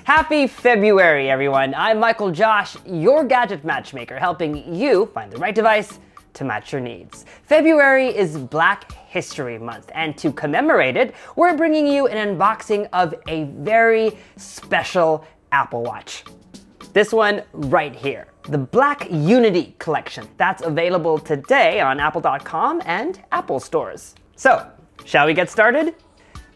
Happy February, everyone. I'm MICHAELJOSH, your gadget matchmaker, helping you find the right device to match your needs. February is Black History Month, and to commemorate it, we're bringing you an unboxing of a very special Apple Watch. This one right here, the Black Unity collection. That's available today on apple.com and Apple stores. So, shall we get started?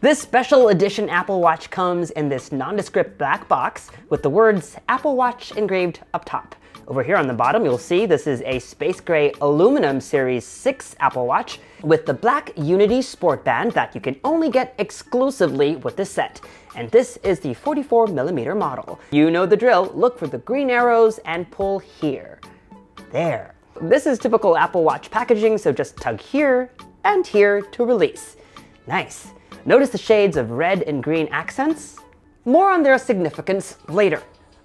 This special edition Apple Watch comes in this nondescript black box with the words Apple Watch engraved up top. Over here on the bottom, you'll see this is a space gray aluminum Series 6 Apple Watch with the Black Unity Sport Band that you can only get exclusively with this set. And this is the 44mm model. You know the drill, look for the green arrows and pull here. There. This is typical Apple Watch packaging, so just tug here and here to release. Nice. Notice the shades of red and green accents? More on their significance later.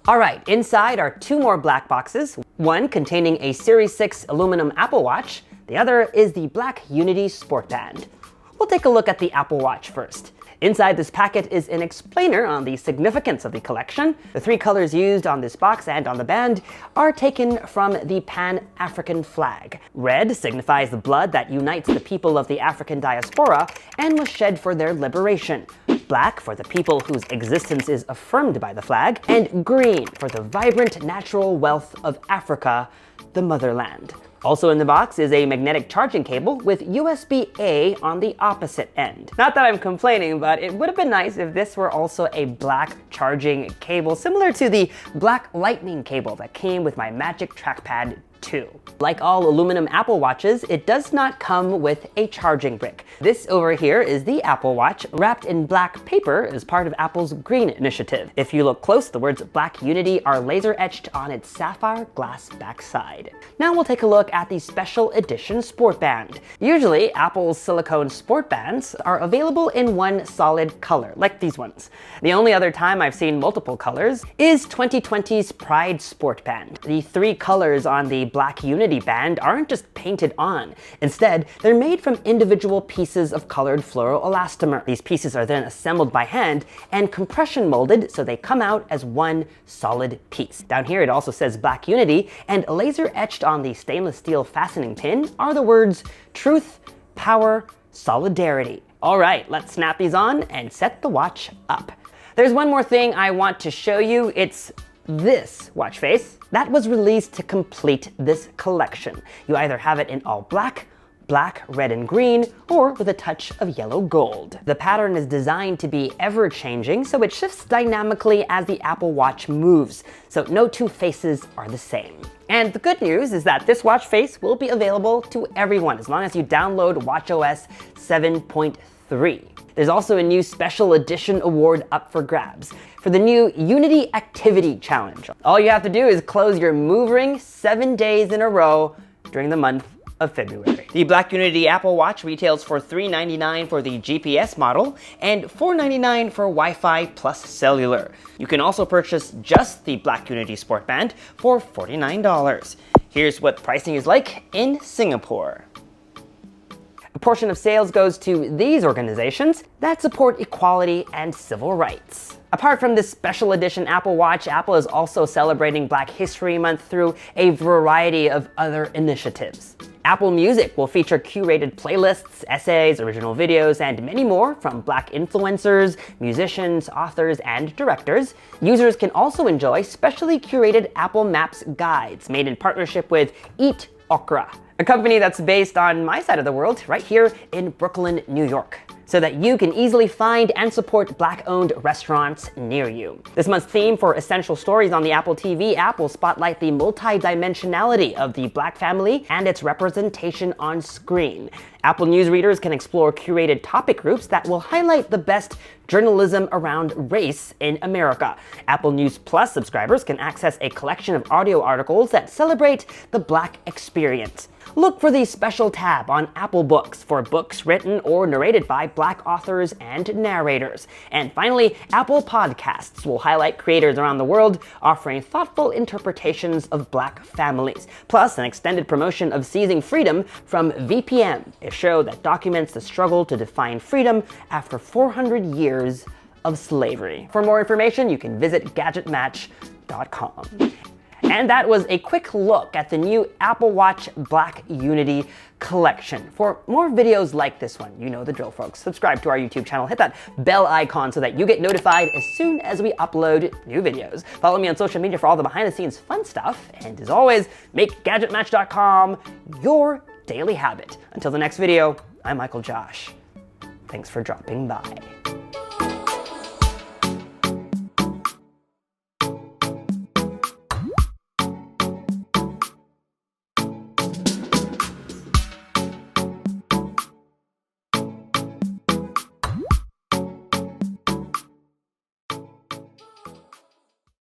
Alright, inside are two more black boxes, one containing a Series 6 aluminum Apple Watch, the other is the Black Unity Sport Band. We'll take a look at the Apple Watch first. Inside this packet is an explainer on the significance of the collection. The three colors used on this box and on the band are taken from the Pan-African flag. Red signifies the blood that unites the people of the African diaspora and was shed for their liberation. Black for the people whose existence is affirmed by the flag, and green for the vibrant natural wealth of Africa, the motherland. Also in the box is a magnetic charging cable with USB-A on the opposite end. Not that I'm complaining, but it would have been nice if this were also a black charging cable, similar to the black lightning cable that came with my Magic Trackpad 2. Like all aluminum Apple Watches, it does not come with a charging brick. This over here is the Apple Watch wrapped in black paper as part of Apple's Green Initiative. If you look close, the words Black Unity are laser etched on its sapphire glass backside. Now we'll take a look at the special edition Sport Band. Usually, Apple's silicone sport bands are available in one solid color, like these ones. The only other time I've seen multiple colors is 2020's Pride Sport Band. The three colors on the Black Unity band aren't just painted on. Instead, they're made from individual pieces of colored fluoroelastomer. These pieces are then assembled by hand and compression molded so they come out as one solid piece. Down here it also says Black Unity, and laser etched on the stainless steel fastening pin are the words Truth, Power, Solidarity. Alright, let's snap these on and set the watch up. There's one more thing I want to show you. It's this watch face that was released to complete this collection. You either have it in all black, red and green, or with a touch of yellow gold. The pattern is designed to be ever-changing, so it shifts dynamically as the Apple Watch moves, so no two faces are the same. And the good news is that this watch face will be available to everyone as long as you download watchOS 7.3. There's also a new special edition award up for grabs for the new Unity Activity Challenge. All you have to do is close your Move Ring 7 days in a row during the month of February. The Black Unity Apple Watch retails for $399 for the GPS model and $499 for Wi-Fi plus cellular. You can also purchase just the Black Unity Sport Band for $49. Here's what pricing is like in Singapore. A portion of sales goes to these organizations that support equality and civil rights. Apart from this special edition Apple Watch, Apple is also celebrating Black History Month through a variety of other initiatives. Apple Music will feature curated playlists, essays, original videos, and many more from Black influencers, musicians, authors, and directors. Users can also enjoy specially curated Apple Maps guides made in partnership with Eat Okra, a company that's based on my side of the world, right here in Brooklyn, New York, so that you can easily find and support Black-owned restaurants near you. This month's theme for Essential Stories on the Apple TV app will spotlight the multi-dimensionality of the Black family and its representation on screen. Apple News readers can explore curated topic groups that will highlight the best journalism around race in America. Apple News Plus subscribers can access a collection of audio articles that celebrate the Black experience. Look for the special tab on Apple Books for books written or narrated by Black authors and narrators. And finally, Apple Podcasts will highlight creators around the world offering thoughtful interpretations of Black families, plus an extended promotion of Seizing Freedom from VPM, a show that documents the struggle to define freedom after 400 years of slavery. For more information, you can visit GadgetMatch.com. And that was a quick look at the new Apple Watch Black Unity collection. For more videos like this one, you know the drill, folks. Subscribe to our YouTube channel, hit that bell icon so that you get notified as soon as we upload new videos. Follow me on social media for all the behind-the-scenes fun stuff. And as always, make GadgetMatch.com your daily habit. Until the next video, I'm Michael Josh. Thanks for dropping by.